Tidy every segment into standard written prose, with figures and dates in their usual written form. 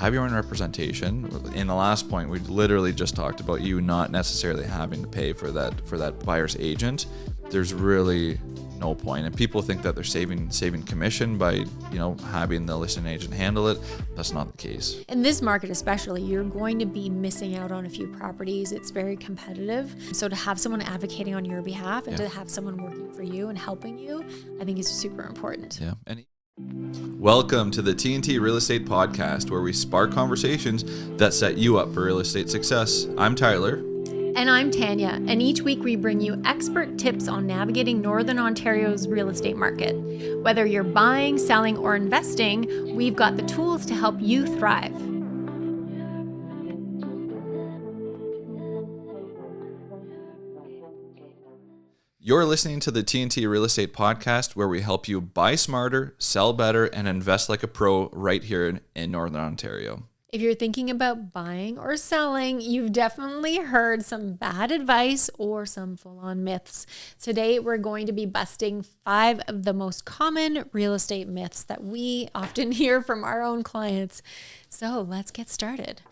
have your own representation. In the last point, we literally just talked about you not necessarily having to pay for that buyer's agent. There's really no point. And people think that they're saving commission by, having the listing agent handle it. That's not the case. In this market especially, you're going to be missing out on a few properties. It's very competitive. So to have someone advocating on your behalf and to have someone working for you and helping you, I think is super important. Yeah. Welcome to the TNT Real Estate Podcast, where we spark conversations that set you up for real estate success. I'm Tyler. And I'm Tanya, and each week we bring you expert tips on navigating Northern Ontario's real estate market. Whether you're buying, selling, or investing, we've got the tools to help you thrive. You're listening to the TNT Real Estate Podcast, where we help you buy smarter, sell better, and invest like a pro right here in Northern Ontario. If you're thinking about buying or selling, you've definitely heard some bad advice or some full-on myths. Today, we're going to be busting 5 of the most common real estate myths that we often hear from our own clients. So let's get started.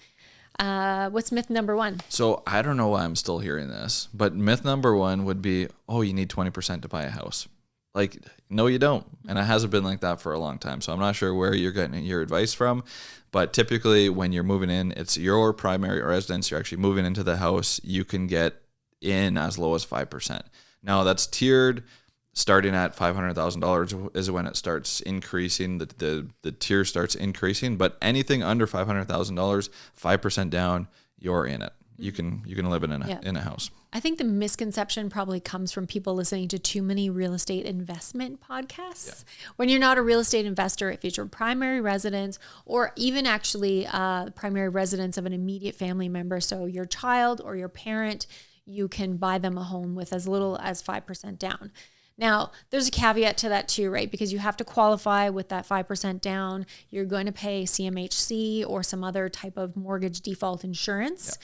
What's myth number 1? So I don't know why I'm still hearing this, but myth number 1 would be, you need 20% to buy a house. Like, no, you don't. And it hasn't been like that for a long time. So I'm not sure where you're getting your advice from. But typically when you're moving in, it's your primary residence. You're actually moving into the house. You can get in as low as 5%. Now that's tiered. Starting at $500,000 is when it starts increasing. The tier starts increasing. But anything under $500,000, 5% down, you're in it. You can live in a house. I think the misconception probably comes from people listening to too many real estate investment podcasts. Yeah. When you're not a real estate investor, if it's your primary residence or even actually primary residence of an immediate family member, so your child or your parent, you can buy them a home with as little as 5% down. Now, there's a caveat to that too, right? Because you have to qualify with that 5% down. You're going to pay CMHC or some other type of mortgage default insurance.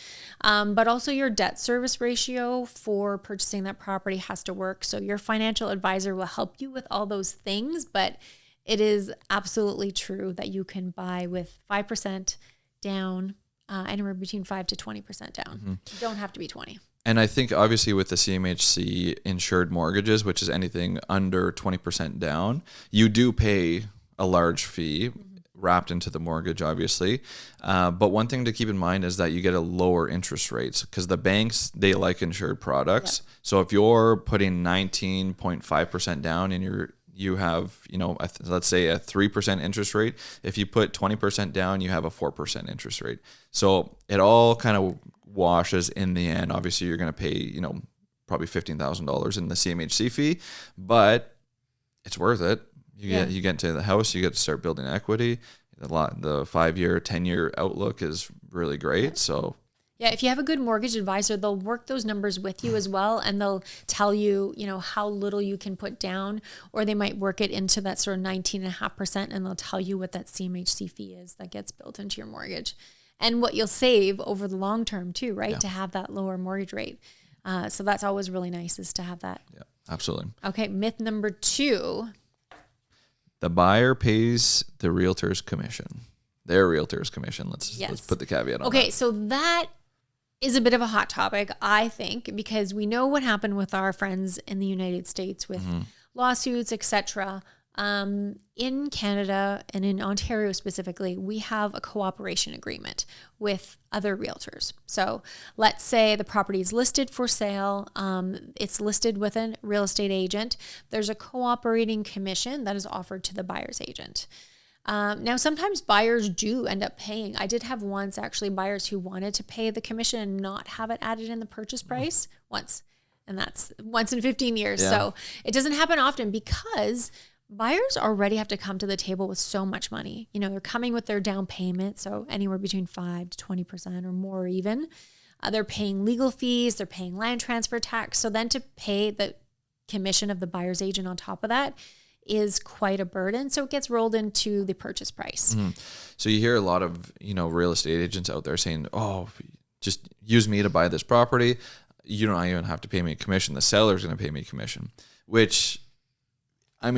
Yeah. But also your debt service ratio for purchasing that property has to work. So your financial advisor will help you with all those things. But it is absolutely true that you can buy with 5% down, anywhere between 5 to 20% down. Mm-hmm. You don't have to be 20. And I think obviously with the CMHC insured mortgages, which is anything under 20% down, you do pay a large fee wrapped into the mortgage, obviously. But one thing to keep in mind is that you get a lower interest rates because the banks, they like insured products. Yeah. So if you're putting 19.5% down and you have, let's say a 3% interest rate. If you put 20% down, you have a 4% interest rate. So it all kind of washes in the end. Obviously, you're going to pay, probably $15,000 in the CMHC fee, but it's worth it. You get into the house, you get to start building equity. The 5-year, 10-year outlook is really great. Yeah. So. Yeah, if you have a good mortgage advisor, they'll work those numbers with you as well, and they'll tell you, how little you can put down, or they might work it into that sort of 19.5%, and they'll tell you what that CMHC fee is that gets built into your mortgage, and what you'll save over the long term too, right? Yeah. To have that lower mortgage rate. So that's always really nice, is to have that. Yeah, absolutely. Okay, myth number 2. The buyer pays the realtor's commission. Their realtor's commission. Let's put the caveat on that. Okay, so that is a bit of a hot topic, I think, because we know what happened with our friends in the United States with lawsuits, etc. In Canada and in Ontario specifically, we have a cooperation agreement with other realtors. So let's say the property is listed for sale. It's listed with a real estate agent. There's a cooperating commission that is offered to the buyer's agent. Now, sometimes buyers do end up paying. I did have once actually buyers who wanted to pay the commission and not have it added in the purchase price once. And that's once in 15 years. Yeah. So it doesn't happen often because buyers already have to come to the table with so much money. They're coming with their down payment. So anywhere between 5 to 20% or more even. They're paying legal fees. They're paying land transfer tax. So then to pay the commission of the buyer's agent on top of that is quite a burden. So it gets rolled into the purchase price. Mm-hmm. So you hear a lot of, real estate agents out there saying, just use me to buy this property. You don't even have to pay me a commission. The seller's going to pay me a commission, which, I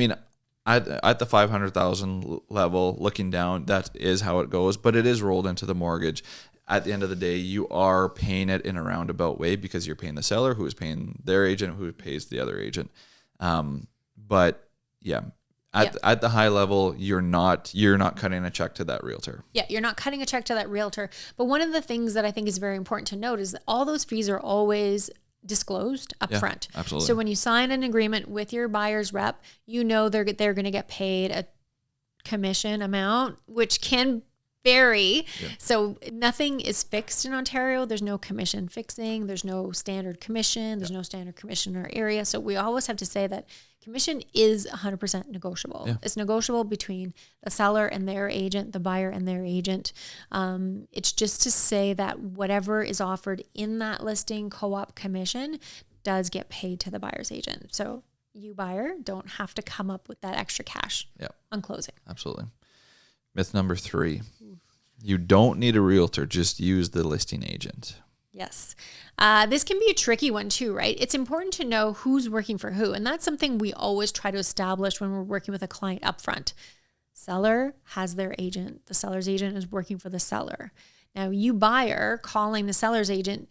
at the 500,000 level, looking down, that is how it goes, but it is rolled into the mortgage. At the end of the day, you are paying it in a roundabout way because you're paying the seller, who is paying their agent, who pays the other agent. But yeah, at the high level, you're not cutting a check to that realtor. Yeah, you're not cutting a check to that realtor. But one of the things that I think is very important to note is that all those fees are always disclosed up front. Absolutely. So when you sign an agreement with your buyer's rep, you know they're going to get paid a commission amount, which can vary. Yeah. So nothing is fixed in Ontario. There's no commission fixing. There's no standard commission. There's no standard commission in our area. So we always have to say that commission is 100% negotiable. Yeah. It's negotiable between the seller and their agent, the buyer and their agent. It's just to say that whatever is offered in that listing co-op commission does get paid to the buyer's agent. So you, buyer, don't have to come up with that extra cash on closing. Absolutely. Myth number 3, you don't need a realtor, just use the listing agent. Yes. This can be a tricky one too, right? It's important to know who's working for who. And that's something we always try to establish when we're working with a client upfront. Seller has their agent. The seller's agent is working for the seller. Now, you, buyer, calling the seller's agent,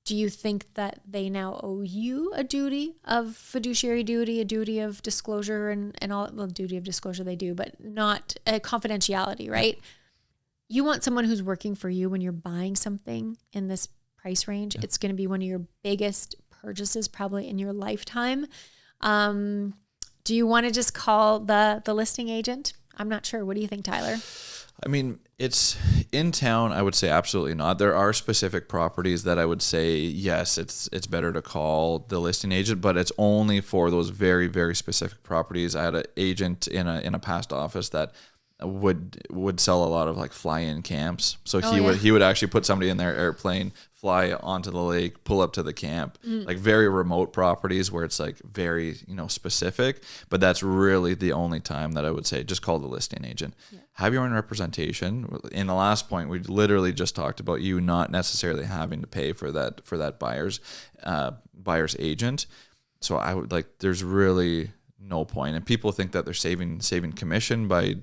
do you think that they now owe you a duty of fiduciary duty, a duty of disclosure and all? Well, duty of disclosure they do, but not a confidentiality, right? You want someone who's working for you when you're buying something in this price range. Yeah. It's going to be one of your biggest purchases probably in your lifetime. Do you want to just call the listing agent? I'm not sure. What do you think, Tyler? I mean, it's in town. I would say absolutely not. There are specific properties that I would say, yes, it's better to call the listing agent, but it's only for those very, very specific properties. I had an agent in a past office that would sell a lot of like fly-in camps. So he would actually put somebody in their airplane, fly onto the lake, pull up to the camp, like very remote properties where it's like very, specific, but that's really the only time that I would say just call the listing agent. Yeah. Have your own representation. In the last point, we literally just talked about you not necessarily having to pay for that buyer's agent. So I would there's really no point. And people think that they're saving commission by,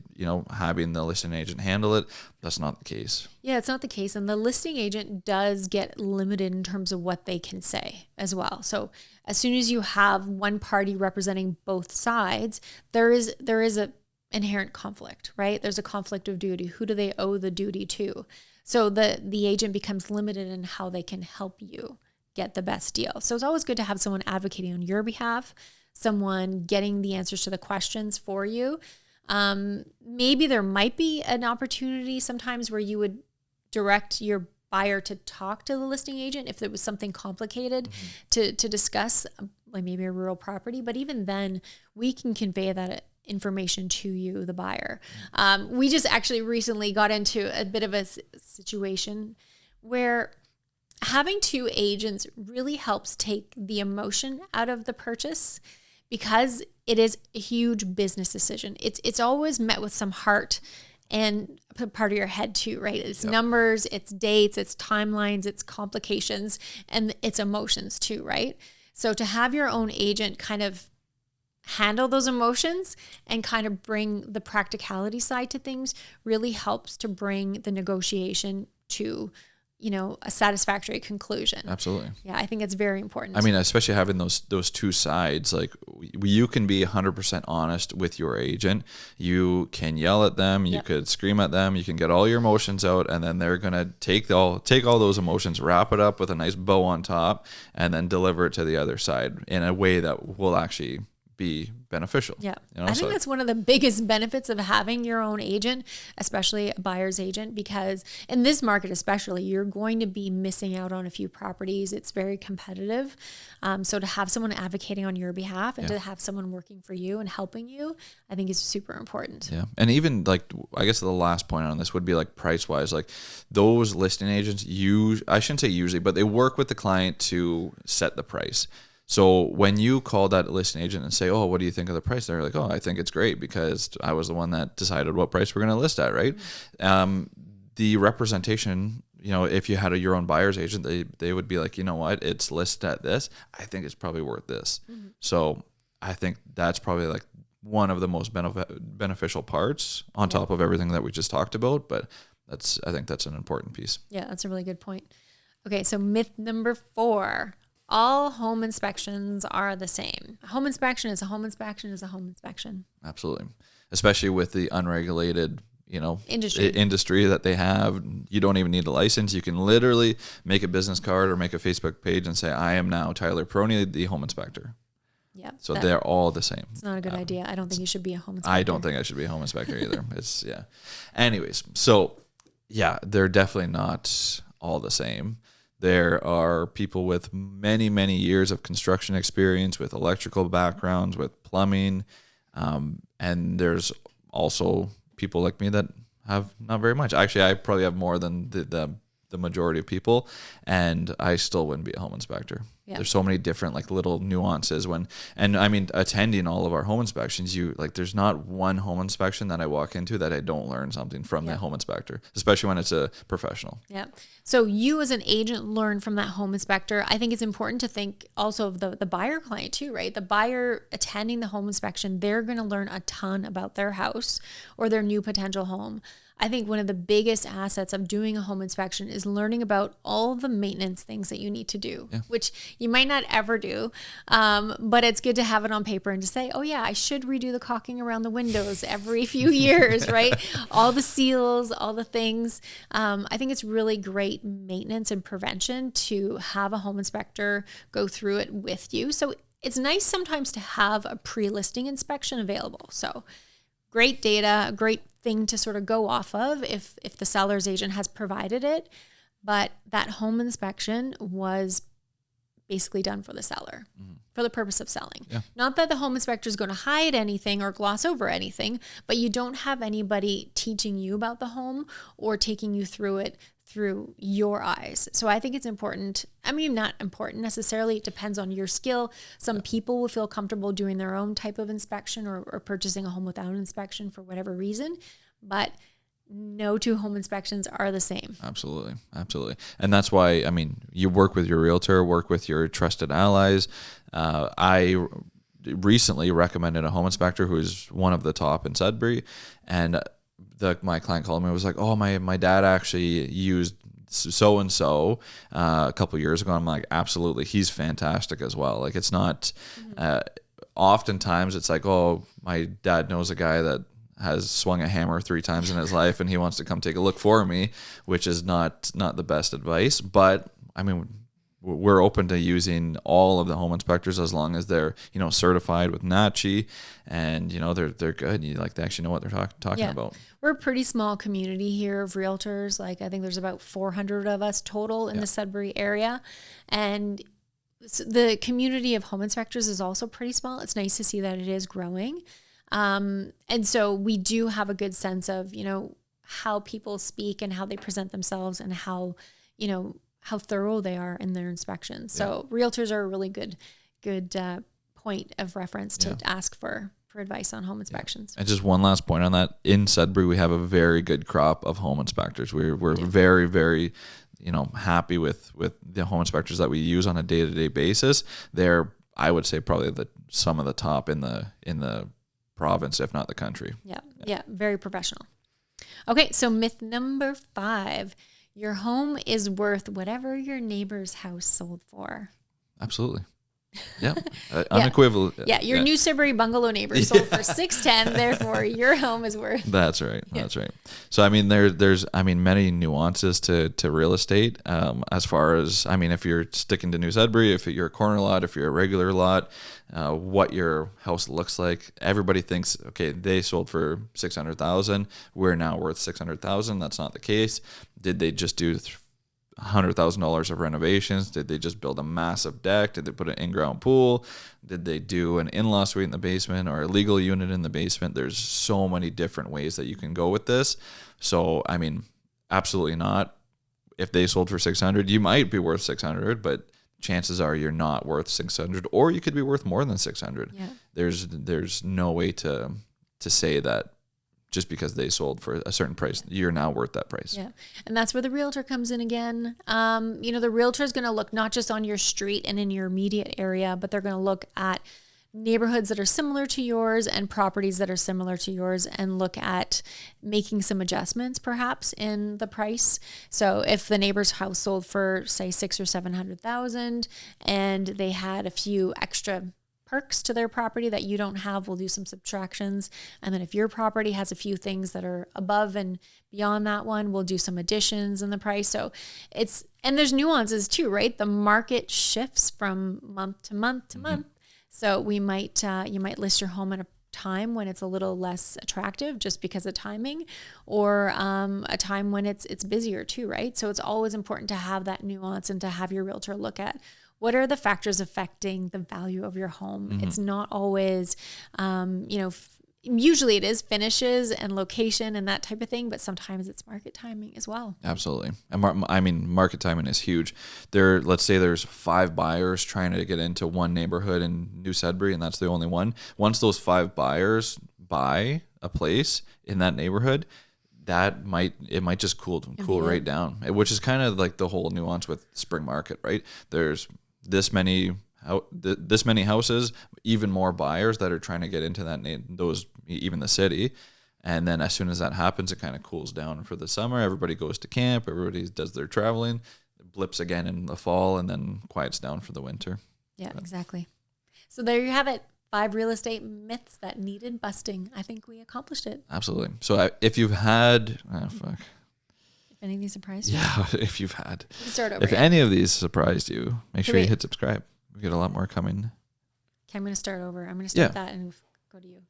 having the listing agent handle it. That's not the case. Yeah, it's not the case. And the listing agent does get limited in terms of what they can say as well. So as soon as you have one party representing both sides, there is a inherent conflict, right? There's a conflict of duty. Who do they owe the duty to? So the agent becomes limited in how they can help you get the best deal. So it's always good to have someone advocating on your behalf, someone getting the answers to the questions for you. Maybe there might be an opportunity sometimes where you would direct your buyer to talk to the listing agent if there was something complicated to discuss, like maybe a rural property. But even then, we can convey that information to you, the buyer. We just actually recently got into a bit of a situation where having two agents really helps take the emotion out of the purchase, because it is a huge business decision. It's always met with some heart and part of your head too, right? It's numbers, it's dates, it's timelines, it's complications, and it's emotions too, right? So to have your own agent kind of handle those emotions and kind of bring the practicality side to things really helps to bring the negotiation to a satisfactory conclusion. Absolutely. Yeah, I think it's very important. I mean, especially having those two sides, like you can be 100% honest with your agent. You can yell at them, you could scream at them, you can get all your emotions out, and then they're going to take all those emotions, wrap it up with a nice bow on top, and then deliver it to the other side in a way that will actually be beneficial. Yeah. I think that's one of the biggest benefits of having your own agent, especially a buyer's agent, because in this market especially, you're going to be missing out on a few properties. It's very competitive. So to have someone advocating on your behalf and to have someone working for you and helping you, I think is super important. Yeah. And even I guess the last point on this would be price wise, those listing agents, I shouldn't say usually, but they work with the client to set the price. So when you call that listing agent and say, oh, what do you think of the price? They're like, oh, I think it's great because I was the one that decided what price we're going to list at, right? Mm-hmm. The representation, if you had your own buyer's agent, they would be like, you know what, it's listed at this. I think it's probably worth this. Mm-hmm. So I think that's probably one of the most beneficial parts on top of everything that we just talked about. But I think that's an important piece. Yeah, that's a really good point. Okay, so myth number 4. All home inspections are the same. A home inspection is a home inspection is a home inspection. Absolutely. Especially with the unregulated, industry that they have. You don't even need a license. You can literally make a business card or make a Facebook page and say, I am now Tyler Peroni, the home inspector. Yeah. So they're all the same. It's not a good idea. I don't think you should be a home inspector. I don't think I should be a home inspector either. Anyways, so yeah, they're definitely not all the same. There are people with many, many years of construction experience, with electrical backgrounds, with plumbing. And there's also people like me that have not very much. Actually, I probably have more than the majority of people, and I still wouldn't be a home inspector. Yeah. There's so many different like little nuances attending all of our home inspections, there's not one home inspection that I walk into that I don't learn something from the home inspector, especially when it's a professional. Yeah. So you as an agent learn from that home inspector. I think it's important to think also of the buyer client too, right? The buyer attending the home inspection, they're going to learn a ton about their house or their new potential home. I think one of the biggest assets of doing a home inspection is learning about all the maintenance things that you need to do, which you might not ever do. But it's good to have it on paper and to say, oh yeah, I should redo the caulking around the windows every few years, right? All the seals, all the things. I think it's really great maintenance and prevention to have a home inspector go through it with you. So it's nice sometimes to have a pre-listing inspection available. So great data, great thing to sort of go off of if the seller's agent has provided it. But that home inspection was basically done for the seller for the purpose of selling. Yeah. Not that the home inspector is going to hide anything or gloss over anything, but you don't have anybody teaching you about the home or taking you through it through your eyes. So I think it's important. I mean, not important necessarily. It depends on your skill. Some people will feel comfortable doing their own type of inspection or purchasing a home without an inspection for whatever reason, but no two home inspections are the same. Absolutely. Absolutely. And that's why, you work with your realtor, work with your trusted allies. I recently recommended a home inspector who is one of the top in Sudbury, and my client called me and was like, oh, my dad actually used so-and-so a couple of years ago. I'm like, absolutely. He's fantastic as well. Like, it's not, oftentimes it's like, oh, my dad knows a guy that has swung a hammer 3 times in his life and he wants to come take a look for me, which is not the best advice. But we're open to using all of the home inspectors as long as they're, certified with NACHI and, they're good. They actually know what they're talking about. We're a pretty small community here of realtors. I think there's about 400 of us total in the Sudbury area. And the community of home inspectors is also pretty small. It's nice to see that it is growing. And so we do have a good sense of, how people speak and how they present themselves and how thorough they are in their inspections. So realtors are a really good point of reference to ask for advice on home inspections. And just one last point on that. In Sudbury, we have a very good crop of home inspectors. We're very, very, happy with the home inspectors that we use on a day-to-day basis. They're, I would say, probably some of the top in the province, if not the country. Yeah. Very professional. Okay. So myth number 5, your home is worth whatever your neighbor's house sold for. Absolutely. Yeah. Unequivocal. Yeah. Your new Sudbury bungalow neighbor sold for $610. Therefore your home is worth. That's right. That's right. So, there's many nuances to real estate. As far as, if you're sticking to New Sudbury, if you're a corner lot, if you're a regular lot, what your house looks like. Everybody thinks, okay, they sold for $600,000. We're now worth $600,000. That's not the case. Did they just do $100,000 of renovations? Did they just build a massive deck? Did they put an in-ground pool? Did they do an in-law suite in the basement or a legal unit in the basement? There's so many different ways that you can go with this. So, absolutely not. If they sold for $600, you might be worth $600, but chances are you're not worth $600, or you could be worth more than $600. Yeah. There's no way to say that just because they sold for a certain price, you're now worth that price. Yeah. And that's where the realtor comes in again. The realtor is going to look not just on your street and in your immediate area, but they're going to look at neighborhoods that are similar to yours and properties that are similar to yours and look at making some adjustments perhaps in the price. So if the neighbor's house sold for say 600,000 or 700,000 and they had a few extra perks to their property that you don't have, we'll do some subtractions. And then if your property has a few things that are above and beyond that one, we'll do some additions in the price. So and there's nuances too, right? The market shifts from month to month to month. So you might list your home at a time when it's a little less attractive just because of timing, or a time when it's busier too, right? So it's always important to have that nuance and to have your realtor look at what are the factors affecting the value of your home. It's not always, usually it is finishes and location and that type of thing, but sometimes it's market timing as well. Absolutely. And market timing is huge. Let's say there's 5 buyers trying to get into one neighborhood in New Sudbury, and that's the only one. Once those 5 buyers buy a place in that neighborhood, it might just cool right down, which is kind of like the whole nuance with spring market, right? There's this many houses, even more buyers that are trying to get into even the city. And then as soon as that happens, it kind of cools down for the summer. Everybody goes to camp. Everybody does their traveling. It blips again in the fall and then quiets down for the winter. Yeah, exactly. So there you have it. 5 real estate myths that needed busting. I think we accomplished it. Absolutely. So if you've had... If any of these surprised you? Yeah, if you've had. Start over. If any of these surprised you, make sure you hit subscribe. We get a lot more coming. Okay, I'm going to start over. I'm going to start that and go to you.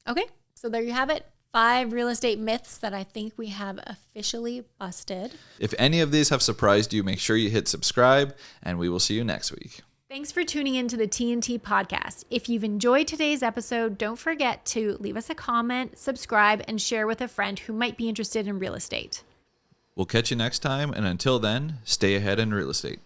Okay, so there you have it. 5 real estate myths that I think we have officially busted. If any of these have surprised you, make sure you hit subscribe, and we will see you next week. Thanks for tuning in to the TNT Podcast. If you've enjoyed today's episode, don't forget to leave us a comment, subscribe, and share with a friend who might be interested in real estate. We'll catch you next time, and until then, stay ahead in real estate.